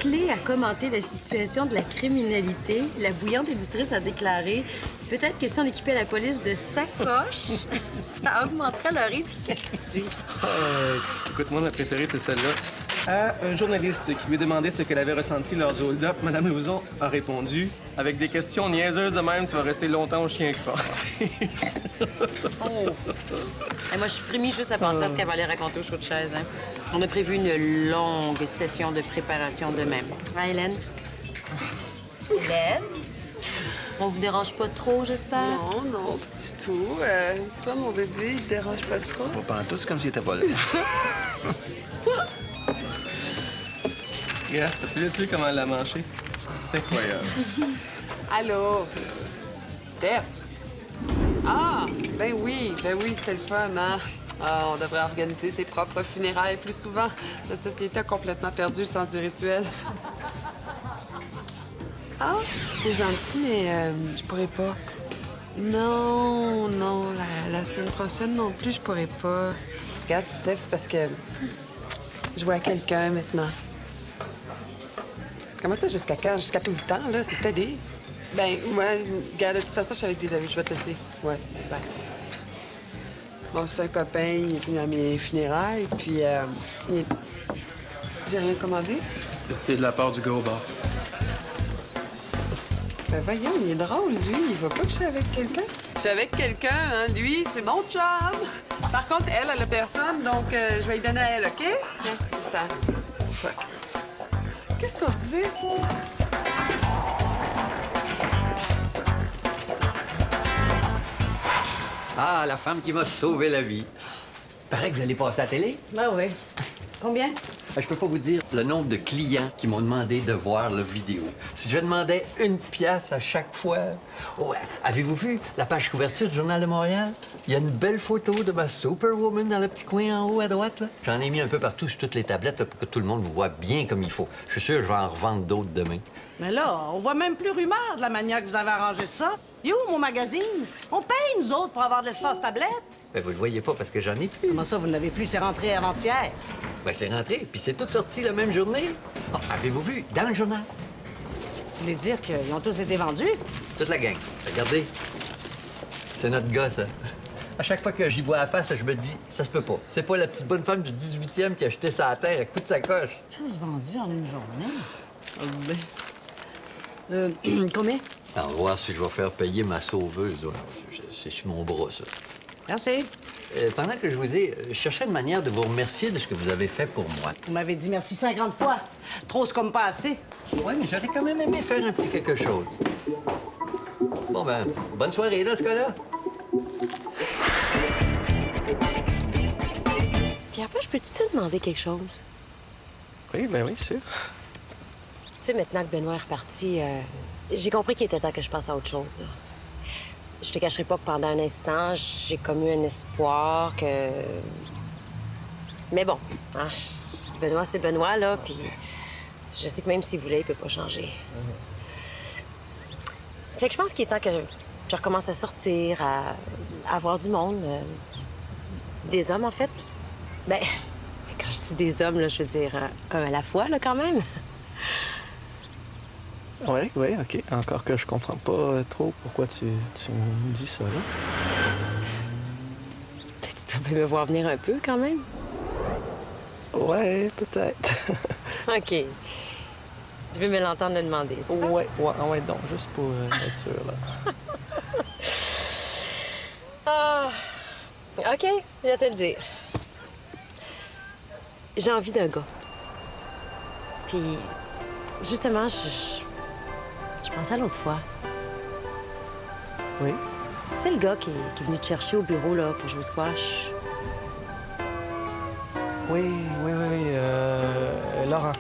clé à commenter la situation de la criminalité, la bouillante éditrice a déclaré peut-être que si on équipait la police de sacoches, ça augmenterait leur efficacité. Écoute, moi, ma préférée, c'est celle-là. À un journaliste qui lui demandait ce qu'elle avait ressenti lors du hold-up, Mme Lauzon a répondu « Avec des questions niaiseuses de même, tu vas rester longtemps au chien crotte. » Et moi, je suis frémie juste à penser à ce qu'elle va aller raconter au show de chaise. Hein. On a prévu une longue session de préparation de même. Hein, Hélène? Hélène? On vous dérange pas trop, j'espère? Non, non, pas du tout. Toi, mon bébé, il te dérange pas trop? Pas pantoute, c'est comme s'il était pas là. Yeah, as-tu vu comment elle l'a manché? C'est incroyable. Allô? Steph? Ah, ben oui, c'était le fun, hein? Ah, on devrait organiser ses propres funérailles plus souvent. Notre société a complètement perdu le sens du rituel. Ah, t'es gentil, mais je pourrais pas. Non, la semaine prochaine non plus, je pourrais pas. Regarde, Steph, c'est parce que je vois quelqu'un maintenant. Comment ça, jusqu'à quand? Jusqu'à tout le temps, là? C'est steady. Ben, ouais, regarde, de toute façon, je suis avec des amis, je vais te laisser. Ouais, c'est super. Bon, c'est un copain, il est venu à mes funérailles, puis j'ai rien commandé. C'est de la part du gros bar. Ben voyons, il est drôle, lui. Il voit pas que je suis avec quelqu'un. Je suis avec quelqu'un, hein. Lui, c'est mon chum. Par contre, elle a personne, donc je vais lui donner à elle, OK? Tiens, c'est pour toi. Qu'est-ce qu'on disait? Ah, la femme qui m'a sauvé la vie. Paraît que vous allez passer à la télé. Ben oui. Combien? Je peux pas vous dire le nombre de clients qui m'ont demandé de voir la vidéo. Si je demandais 1 pièce à chaque fois... Ouais. Avez-vous vu la page couverture du Journal de Montréal? Il y a une belle photo de ma Superwoman dans le petit coin en haut à droite. J'en ai mis un peu partout sur toutes les tablettes là, pour que tout le monde vous voit bien comme il faut. Je suis sûr que je vais en revendre d'autres demain. Mais là, on voit même plus rumeur de la manière que vous avez arrangé ça. You, mon magazine? On paye, nous autres, pour avoir de l'espace tablette. Ben, vous le voyez pas parce que j'en ai plus. Comment ça, vous n'avez plus? C'est rentré avant-hier. Ben, c'est rentré, puis c'est tout sorti la même journée. Oh, avez-vous vu? Dans le journal. Vous voulez dire qu'ils ont tous été vendus? Toute la gang. Regardez. C'est notre gars, ça. À chaque fois que j'y vois la face, je me dis, ça se peut pas. C'est pas la petite bonne femme du 18e qui a jeté ça à terre à coups de sacoche. Tous vendus en une journée? Combien? On va voir si je vais faire payer ma sauveuse. C'est sur mon bras, ça. Merci. Pendant que je vous ai, je cherchais une manière de vous remercier de ce que vous avez fait pour moi. Vous m'avez dit merci 50 fois. Trop, c'est comme pas assez. Oui, mais j'aurais quand même aimé faire un petit quelque chose. Bon, ben, bonne soirée, dans ce cas-là. Pierre-Paul, je peux-tu te demander quelque chose? Oui, ben oui, sûr. Tu sais, maintenant que Benoît est reparti, j'ai compris qu'il était temps que je passe à autre chose, là. Je te cacherai pas que pendant un instant, j'ai comme eu un espoir que... Mais bon, hein, Benoît, c'est Benoît, là, puis je sais que même s'il voulait, il peut pas changer. Fait que je pense qu'il est temps que je recommence à sortir, à voir du monde. Des hommes, en fait. Ben, quand je dis des hommes, là, je veux dire un à la fois, là, quand même. Oui, OK. Encore que je comprends pas trop pourquoi tu me dis ça, là. Tu dois me voir venir un peu, quand même. Ouais, peut-être. OK. Tu veux me l'entendre le demander, c'est ça? Ouais, donc, juste pour être sûr, là. Ah... OK, je vais te le dire. J'ai envie d'un gars. Puis, justement, je pensais à l'autre fois. Oui? Tu sais, le gars qui est venu te chercher au bureau, là, pour jouer au squash. Oui, Laurent.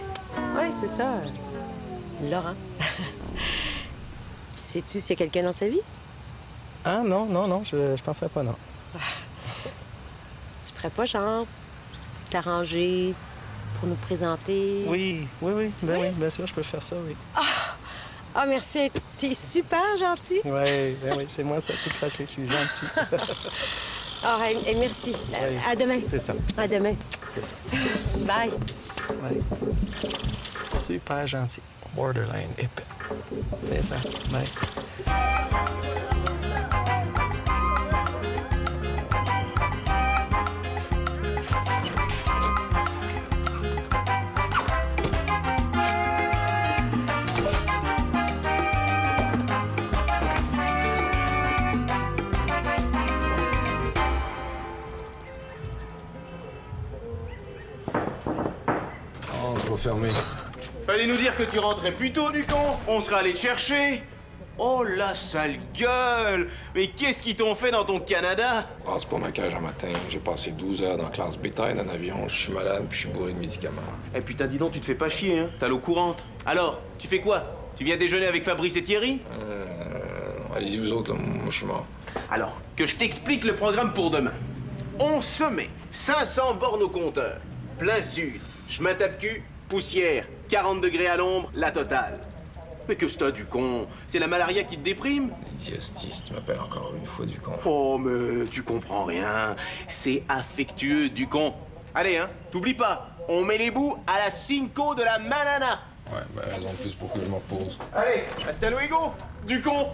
Oui, c'est ça. Laurent. Sais-tu s'il y a quelqu'un dans sa vie? Ah, non, je penserais pas, non. Tu pourrais pas, genre, t'arranger pour nous présenter? Oui, bien sûr, je peux faire ça, oui. Ah, merci. T'es super gentil. Oui, c'est moi, ça a tout craché, je suis gentil. Ah, merci. Oui. À demain. C'est ça. À demain. C'est ça. Bye. Ouais. Super gentil. Borderline épais. C'est ça. Ouais. Fermé. Fallait nous dire que tu rentrais plus tôt, du con. On serait allé te chercher. Oh, la sale gueule! Mais qu'est-ce qu'ils t'ont fait dans ton Canada? Passe pas ma cage un matin. J'ai passé 12 heures dans la classe bétail d'un avion. Je suis malade puis je suis bourré de médicaments. Eh putain, dis donc, tu te fais pas chier, hein? T'as l'eau courante. Alors, tu fais quoi? Tu viens déjeuner avec Fabrice et Thierry? Allez-y, vous autres, là, moi, je suis mort. Alors, que je t'explique le programme pour demain. On se met 500 bornes au compteur. Plein sud. Chemin tape-cul. Poussière, 40 degrés à l'ombre, la totale. Mais que c'est du con? C'est la malaria qui te déprime? Didier Astis, tu m'appelles encore une fois du con. Oh, mais tu comprends rien. C'est affectueux, du con. Allez, hein, t'oublies pas. On met les bouts à la Cinco de la Manana. Ouais, ben raison de plus pour que je me repose. Allez, hasta luego, du con.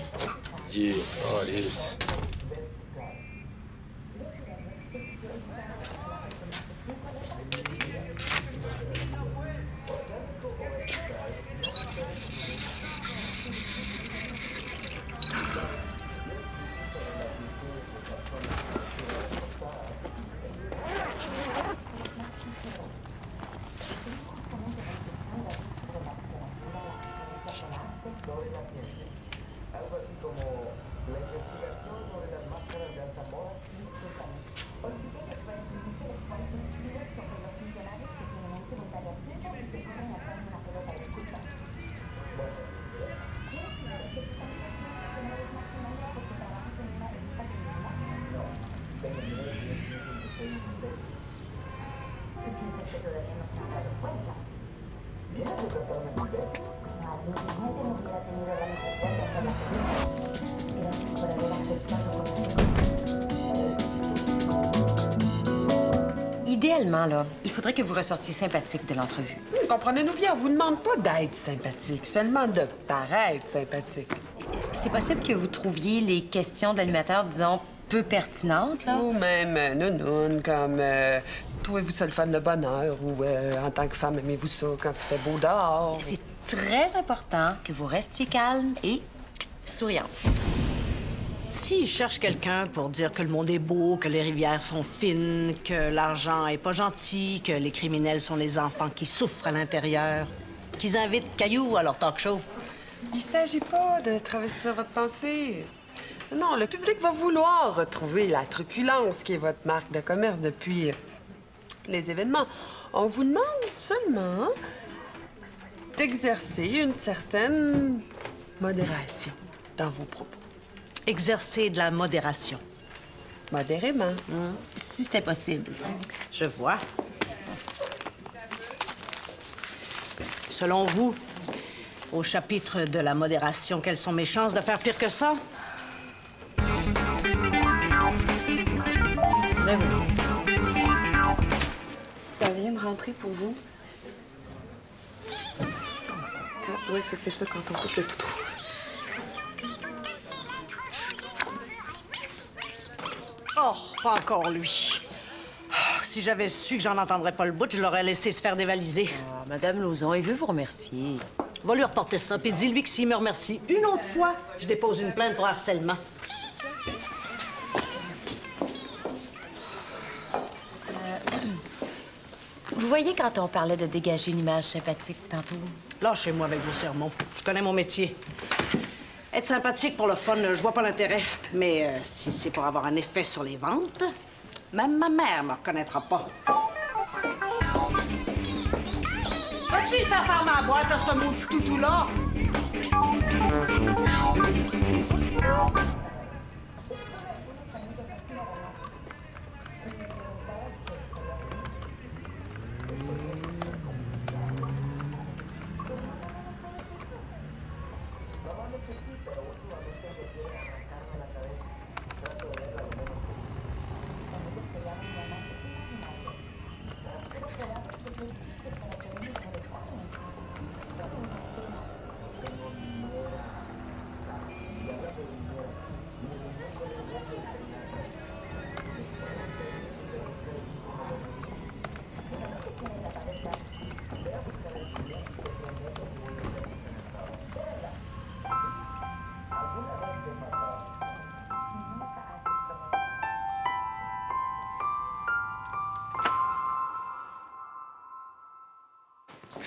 Didier, oh, Alice. Idéalement, là, il faudrait que vous ressortiez sympathique de l'entrevue. Comprenez-nous bien, on vous demande pas d'être sympathique, seulement de paraître sympathique. C'est possible que vous trouviez les questions de l'animateur, disons, peu pertinentes, là? Ou même nounoun, comme trouvez-vous ça le fun, le bonheur, ou en tant que femme, aimez-vous ça quand il fait beau dehors? C'est très important que vous restiez calme et souriante. S'il cherche quelqu'un pour dire que le monde est beau, que les rivières sont fines, que l'argent est pas gentil, que les criminels sont les enfants qui souffrent à l'intérieur, qu'ils invitent Caillou à leur talk show. Il s'agit pas de travestir votre pensée. Non, le public va vouloir retrouver la truculence qui est votre marque de commerce depuis les événements. On vous demande seulement d'exercer une certaine modération dans vos propos. Exercer de la modération. Modérément. Si c'était possible. Je vois. Selon vous, au chapitre de la modération, quelles sont mes chances de faire pire que ça? Ça vient de rentrer pour vous. Ah, ouais, ça fait ça quand on touche le toutou. Oh, pas encore lui. Oh, si j'avais su que j'en entendrais pas le bout, je l'aurais laissé se faire dévaliser. Ah, Madame Lauzon, il veut vous remercier. Va lui reporter ça, puis dis-lui que s'il me remercie une autre fois, je dépose une plainte pour harcèlement. Vous voyez quand on parlait de dégager une image sympathique tantôt? Lâchez-moi avec vos sermons. Je connais mon métier. Être sympathique pour le fun, je vois pas l'intérêt. Mais si c'est pour avoir un effet sur les ventes, même ma mère me reconnaîtra pas. Vas-tu y faire faire ma boîte à ce maudit toutou-là?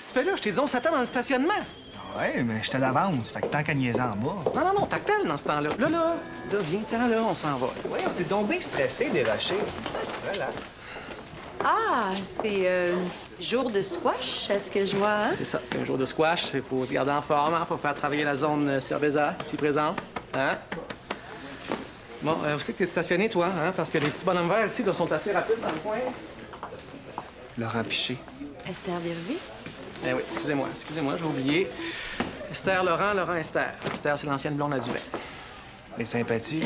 Qu'est-ce que tu fais là? Je t'ai dit, on s'attend dans le stationnement. Ouais, mais je te l'avance, fait que tant qu'à niaiser en bas. Non, t'appelles dans ce temps-là. Là, viens-t'en, là, on s'en va. Ouais, t'es donc bien stressé des rochers. Voilà. Ah, c'est jour de squash, est-ce que je vois, hein? C'est ça, c'est un jour de squash. Il faut se garder en forme, hein? Faut faire travailler la zone cerveza, ici présente. Hein? Bon, où c'est que t'es stationné, toi, hein? Parce que les petits bonhommes verts ici, là, sont assez rapides dans le coin. Laurent Piché. Esther Virvi? Eh oui, excusez-moi, j'ai oublié. Esther Laurent Esther. Esther, c'est l'ancienne blonde à Duvet. Les sympathies.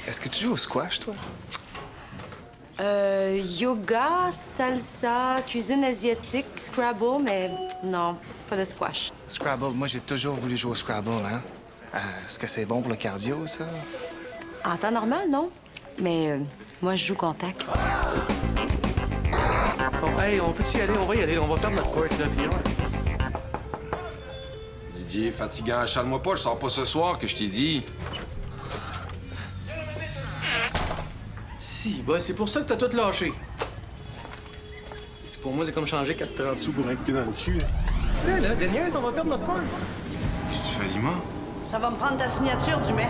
Est-ce que tu joues au squash, toi? Yoga, salsa, cuisine asiatique, Scrabble, mais non, pas de squash. Scrabble, moi, j'ai toujours voulu jouer au Scrabble, hein? Est-ce que c'est bon pour le cardio, ça? En temps normal, non. Mais moi, je joue contact. Bon, hey, on peut-tu y aller? On va y aller, on va perdre notre court, là, puis Didier, fatigant, achale-moi pas, je sors pas ce soir que je t'ai dit. Si, bah, c'est pour ça que t'as tout lâché. Pour moi, c'est comme changer 4,30 sous pour un cul dans le cul. Qu'est-ce que tu fais, là? Des niaises, on va perdre notre coin. Qu'est-ce que tu fais, Lima? Ça va me prendre ta signature, Dumais.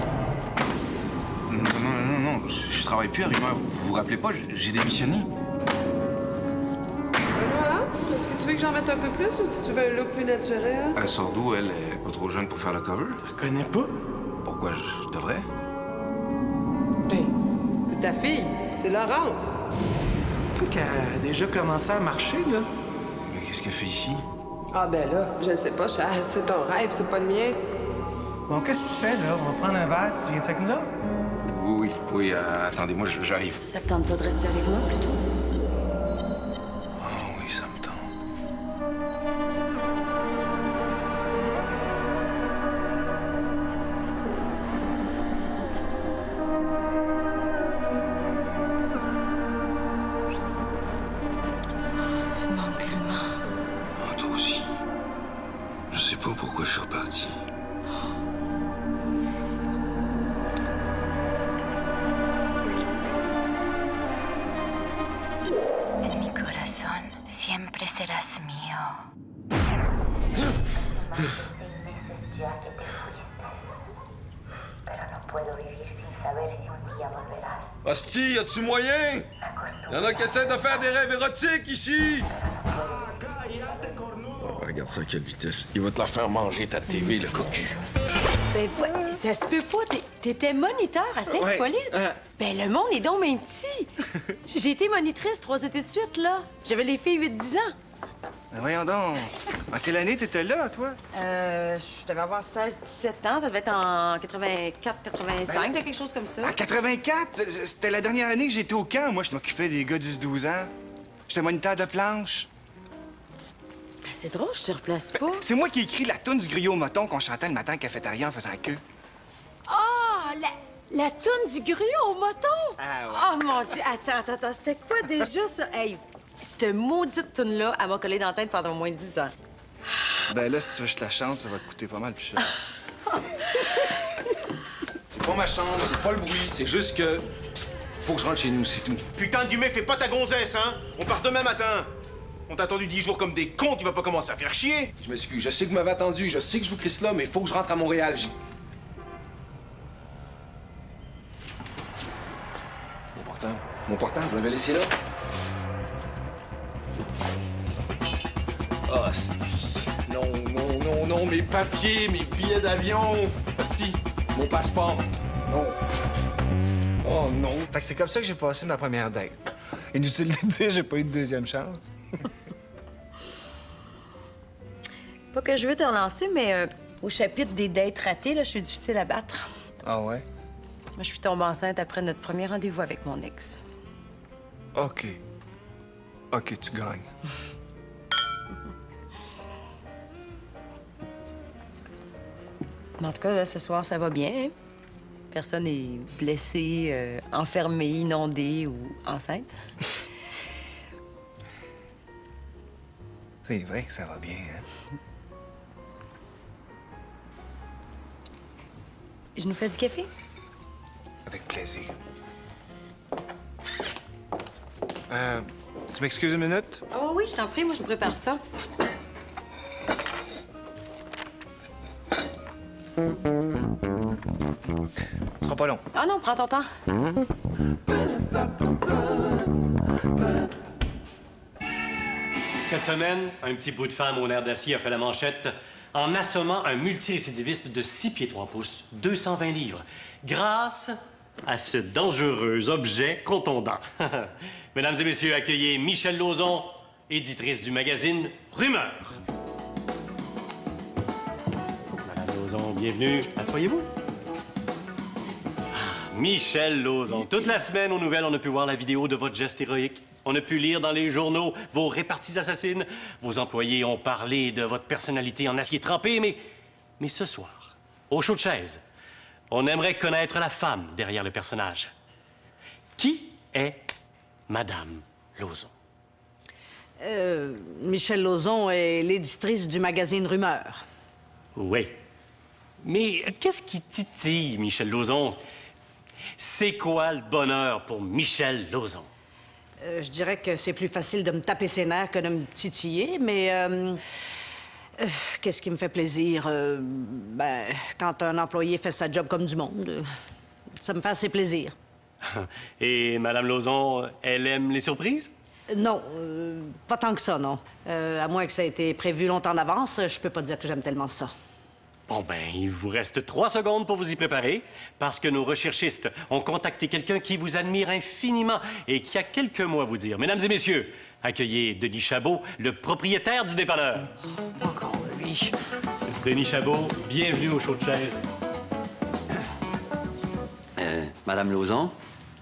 Non, je travaille plus à Rima. Vous vous rappelez pas, j'ai démissionné. Est-ce que tu veux que j'en mette un peu plus ou si tu veux un look plus naturel? Elle sort d'où, elle? Elle est pas trop jeune pour faire le cover? Je connais pas. Pourquoi je devrais? Ben, c'est ta fille. C'est Laurence. Tu sais qu'elle a déjà commencé à marcher, là. Mais qu'est-ce qu'elle fait ici? Ah ben là, je ne sais pas, Charles. C'est ton rêve, c'est pas le mien. Bon, qu'est-ce que tu fais, là? On va prendre un verre. Tu viens avec nous autres? Oui, attendez-moi, j'arrive. Ça te tente pas de rester avec moi, plutôt? Oh oui, ça me tente. Tu me manques tellement. Oh, toi aussi. Je sais pas pourquoi je suis reparti. En mi corazón siempre serás mío. Ya que te fuiste, pero no puedo vivir sin saber si un día volverás. Hostie, y a-tu moyen? Y'en a qui essaient de faire des rêves érotiques ici! Oh, regarde ça à quelle vitesse. Il va te la faire manger, ta TV, le cocu. Ben, ça se peut pas. T'étais moniteur à Saint-Hippolyte? Ouais. Ben, le monde est donc même petit. J'ai été monitrice 3 étés de suite, là. J'avais les filles 8-10 ans. Ben voyons donc. En quelle année t'étais là, toi? Je devais avoir 16-17 ans. Ça devait être en 84-85, quelque chose comme ça. En 84? C'était la dernière année que j'étais au camp. Moi, je m'occupais des gars 10-12 ans. J'étais moniteur de planche. Ben, c'est drôle, je te replace pas. C'est moi qui ai écrit la toune du griot moton qu'on chantait le matin à cafétéria en faisant queue. Ah, la toune du gruau au moton! Ah ouais. Oh, mon Dieu! Attends, c'était quoi déjà, ça? Hey, cette maudite toune-là, elle m'a collé dans la tête pendant au moins 10 ans. Ben là, si tu veux que je te la chante, ça va te coûter pas mal plus cher. C'est pas ma chambre, c'est pas le bruit, c'est juste que... Faut que je rentre chez nous, c'est tout. Putain, Dumais, fais pas ta gonzesse, hein? On part demain matin. On t'a attendu 10 jours comme des cons, tu vas pas commencer à faire chier. Je m'excuse, je sais que vous m'avez attendu, je sais que je vous crisse là, mais faut que je rentre à Montréal. Mon portable, je l'avais laissé là. Hostie. Non, mes papiers, mes billets d'avion. Hostie, mon passeport. Non. Oh non. Fait que c'est comme ça que j'ai passé ma première date. Inutile de dire, j'ai pas eu de deuxième chance. Pas que je veux te relancer, mais au chapitre des dates ratées, là, je suis difficile à battre. Ah ouais? Moi, je suis tombée enceinte après notre premier rendez-vous avec mon ex. OK. OK, tu gagnes. En tout cas, là, ce soir, ça va bien. Hein? Personne n'est blessé, enfermé, inondé ou enceinte. C'est vrai que ça va bien, hein? Je nous fais du café? Avec plaisir. Tu m'excuses une minute? Oh oui, je t'en prie, moi, je prépare ça. Ce sera pas long. Ah non, prends ton temps. Cette semaine, un petit bout de femme au nerf d'acier a fait la manchette en assommant un multirécidiviste de 6 pieds 3 pouces, 220 livres, grâce à ce dangereux objet contondant. Mesdames et messieurs, accueillez Michèle Lauzon, éditrice du magazine Rumeur. Madame Lauzon, bienvenue. Asseyez-vous. Michèle Lauzon. Toute la semaine, aux nouvelles, on a pu voir la vidéo de votre geste héroïque. On a pu lire dans les journaux vos réparties assassines. Vos employés ont parlé de votre personnalité en acier trempé, mais ce soir, au show de chaise, on aimerait connaître la femme derrière le personnage. Qui est Madame Lauzon? Michèle Lauzon est l'éditrice du magazine Rumeur. Oui. Mais qu'est-ce qui titille Michèle Lauzon? C'est quoi le bonheur pour Michèle Lauzon? Je dirais que c'est plus facile de me taper ses nerfs que de me titiller, mais qu'est-ce qui me fait plaisir? Quand un employé fait sa job comme du monde, ça me fait assez plaisir. Et Madame Lauzon, elle aime les surprises? Non, pas tant que ça, non. À moins que ça ait été prévu longtemps d'avance, je peux pas dire que j'aime tellement ça. Bon, ben, il vous reste 3 secondes pour vous y préparer, parce que nos recherchistes ont contacté quelqu'un qui vous admire infiniment et qui a quelques mots à vous dire. Mesdames et messieurs, accueillez Denis Chabot, le propriétaire du dépanneur. Encore lui. Denis Chabot, bienvenue au show de chaise. Madame Lauzon,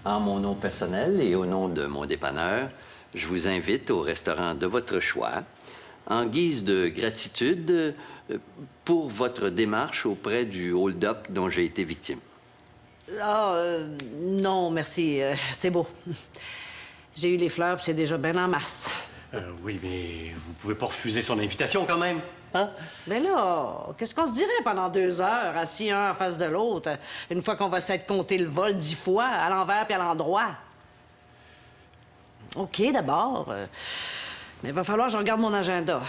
en mon nom personnel et au nom de mon dépanneur, je vous invite au restaurant de votre choix, en guise de gratitude pour votre démarche auprès du hold-up dont j'ai été victime. Non, merci. C'est beau. J'ai eu les fleurs, puis c'est déjà bien en masse. Oui, mais vous pouvez pas refuser son invitation quand même, hein? Mais là, qu'est-ce qu'on se dirait pendant 2 heures, assis un en face de l'autre, une fois qu'on va s'être compté le vol 10 fois, à l'envers puis à l'endroit? OK, d'abord. Mais il va falloir que je regarde mon agenda.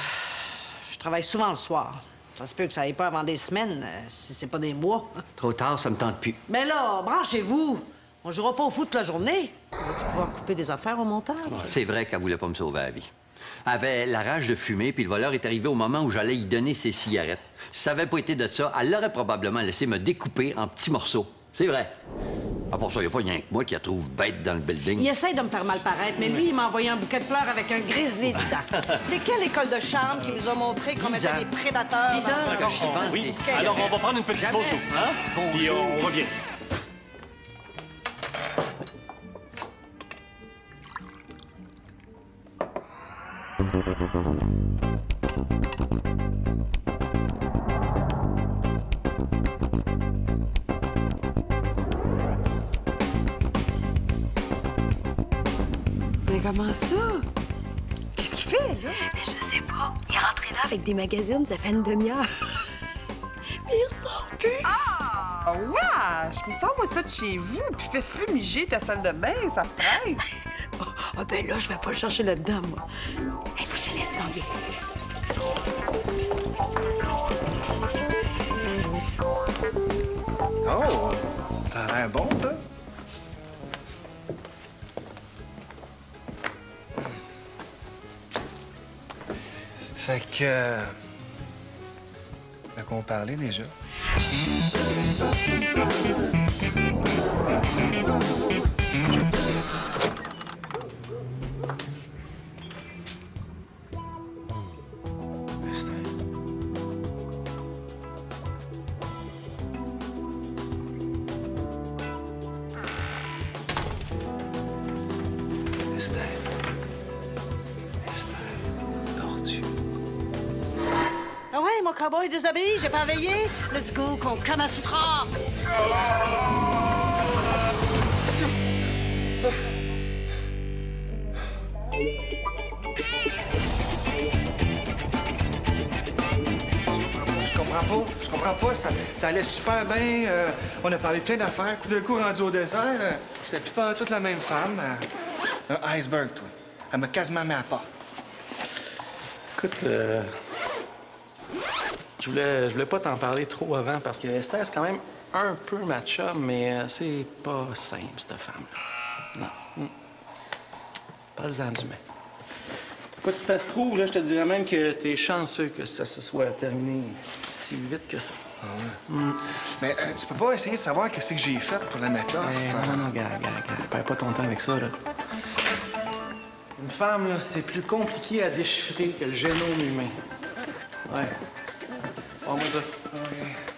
Je travaille souvent le soir. Ça se peut que ça aille pas avant des semaines, si c'est pas des mois. Trop tard, ça me tente plus. Mais là, branchez-vous. On jouera pas au foot toute la journée. Vas-tu pouvoir couper des affaires au montage? C'est vrai qu'elle voulait pas me sauver la vie. Elle avait la rage de fumer, puis le voleur est arrivé au moment où j'allais y donner ses cigarettes. Si ça avait pas été de ça, elle l'aurait probablement laissé me découper en petits morceaux. C'est vrai. Ah, pour ça, il n'y a pas rien que moi qui la trouve bête dans le building. Il essaie de me faire mal paraître, mais lui, il m'a envoyé un bouquet de fleurs avec un grizzly dedans. C'est quelle école de charme qui nous a montré qu'on était des prédateurs? Oui, alors on va prendre une petite pause, hein? Bonjour. Puis on revient. Mais comment ça? Qu'est-ce qu'il fait, là? Mais je sais pas. Il est rentré là avec des magazines, ça fait une demi-heure. Mais il ressort plus. Ah, wesh! Mais sors-moi ça de chez vous, puis fais fumiger ta salle de bain, ça presse. Ah ben là, je vais pas le chercher là-dedans, moi. Hey, faut que je te laisse s'en vient. Oh! Ça a l'air bon, ça? Fait que... De quoi on parlait déjà? Ah ouais, mon cowboy déshabillé, j'ai pas veillé. Let's go, qu'on Kama Sutra. Je comprends pas. Ça allait super bien. On a parlé de plein d'affaires. Coup de coup, rendu au dessert, j'étais plus pas toute la même femme. Un iceberg, toi. Elle m'a quasiment mis à la porte. Écoute, Je voulais pas t'en parler trop avant parce que Esther, c'est quand même un peu ma chum, mais c'est pas simple, cette femme-là. Non. Pas-en du mal. Écoute, si ça se trouve, là, je te dirais même que t'es chanceux que ça se soit terminé si vite que ça. Ah ouais? Mais tu peux pas essayer de savoir qu'est-ce que j'ai fait pour la méthode? Non, regarde. Perds pas ton temps avec ça, là. Une femme, là, c'est plus compliqué à déchiffrer que le génome humain. Ouais. Prends-moi ça. Okay.